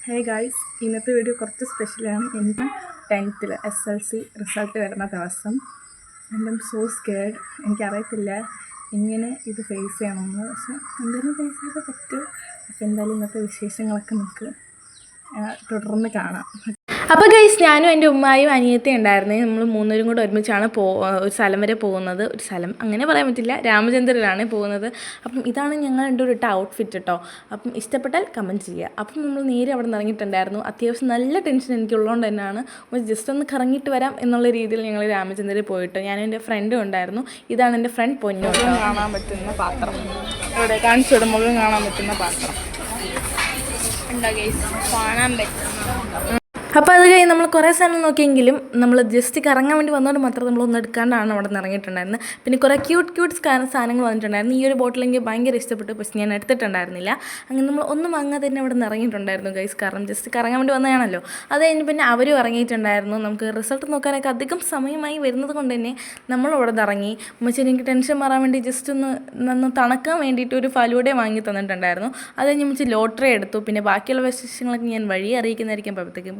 Hey guys, ഇന്നത്തെ video കുറച്ച് സ്പെഷ്യലാണ്. എനിക്ക് 10th SLC റിസൾട്ട് വരുന്ന ദിവസം. I so scared. എനിക്കറിയത്തില്ല എങ്ങനെ ഇത് ഫേസ് ചെയ്യണമെന്ന്. പക്ഷെ എന്തായാലും ഫേസ് ചെയ്ത് പറ്റും. അപ്പോൾ എന്തായാലും ഇന്നത്തെ വിശേഷങ്ങളൊക്കെ നമുക്ക് തുടർന്ന് കാണാം. അപ്പോൾ ഗൈസ്, ഞാനും എൻ്റെ ഉമ്മായും അനിയത്തിയും ഉണ്ടായിരുന്നേ. നമ്മൾ മൂന്നുപേരും കൂടെ ഒരുമിച്ചാണ് ഒരു സ്ഥലം വരെ പോകുന്നത്. ഒരു സ്ഥലം അങ്ങനെ പറയാൻ പറ്റില്ല, രാമചന്ദ്രനാണ് പോകുന്നത്. അപ്പം ഇതാണ് ഞങ്ങൾ ഒരു ഔട്ട്ഫിറ്റ് കേട്ടോ. അപ്പം ഇഷ്ടപ്പെട്ടാൽ കമൻറ്റ് ചെയ്യുക. അപ്പം നമ്മൾ നേരെ അവിടെ നിന്ന് ഇറങ്ങിയിട്ടുണ്ടായിരുന്നു. അത്യാവശ്യം നല്ല ടെൻഷൻ എനിക്കുള്ളതുകൊണ്ട് തന്നെയാണ് ജസ്റ്റ് ഒന്ന് കറങ്ങിയിട്ട് വരാം എന്നുള്ള രീതിയിൽ ഞങ്ങൾ രാമചന്ദ്രയിൽ പോയിട്ട്. ഞാനും എൻ്റെ ഫ്രണ്ടും ഉണ്ടായിരുന്നു. ഇതാണ് എൻ്റെ ഫ്രണ്ട് പൊന്നു. കാണാൻ പറ്റുന്ന പാത്രം ഇവിടെ കാണിച്ചു വിടുമ്പോൾ കാണാൻ പറ്റുന്ന പാത്രം ഉണ്ടോ ഗൈസ്? കാണാൻ പറ്റും. അപ്പോൾ അത് കഴിഞ്ഞ് നമ്മൾ കുറേ സ്ഥലം നോക്കിയെങ്കിലും നമ്മൾ ജസ്റ്റ് കറങ്ങാൻ വേണ്ടി വന്നതുകൊണ്ട് മാത്രം നമ്മളൊന്നും എടുക്കാണ്ടാണ് അവിടെ നിന്ന് ഇറങ്ങിയിട്ടുണ്ടായിരുന്നത്. പിന്നെ കുറേ ക്യൂട്ട് സാധനങ്ങൾ വന്നിട്ടുണ്ടായിരുന്നു. ഈ ഒരു ബോട്ടിൽ എനിക്ക് ഭയങ്കര ഇഷ്ടപ്പെട്ടു, പക്ഷേ ഞാൻ എടുത്തിട്ടുണ്ടായിരുന്നില്ല. അങ്ങനെ നമ്മൾ ഒന്നും വാങ്ങാതെ തന്നെ അവിടെ നിന്ന് ഇറങ്ങിയിട്ടുണ്ടായിരുന്നു ഗൈസ്. കാരണം ജസ്റ്റ് കറങ്ങാൻ വേണ്ടി വന്നതാണല്ലോ. അത് കഴിഞ്ഞ് പിന്നെ അവരും ഇറങ്ങിയിട്ടുണ്ടായിരുന്നു. നമുക്ക് റിസൾട്ട് നോക്കാനൊക്കെ അധികം സമയമായി വരുന്നത് കൊണ്ട് തന്നെ നമ്മൾ അവിടെ നിന്ന് ഇറങ്ങി. ഉമ്മച്ചി എനിക്ക് ടെൻഷൻ മാറാൻ വേണ്ടി ജസ്റ്റ് ഒന്ന് തണുക്കാൻ വേണ്ടിയിട്ട് ഒരു ഫലൂടെ വാങ്ങി തന്നിട്ടുണ്ടായിരുന്നു. അത് കഴിഞ്ഞ് ഉമ്മച്ചി ലോട്ടറി എടുത്തു. പിന്നെ ബാക്കിയുള്ള വിശേഷങ്ങളൊക്കെ ഞാൻ വഴി അറിയിക്കുന്നതായിരിക്കും. അപ്പോഴത്തേക്കും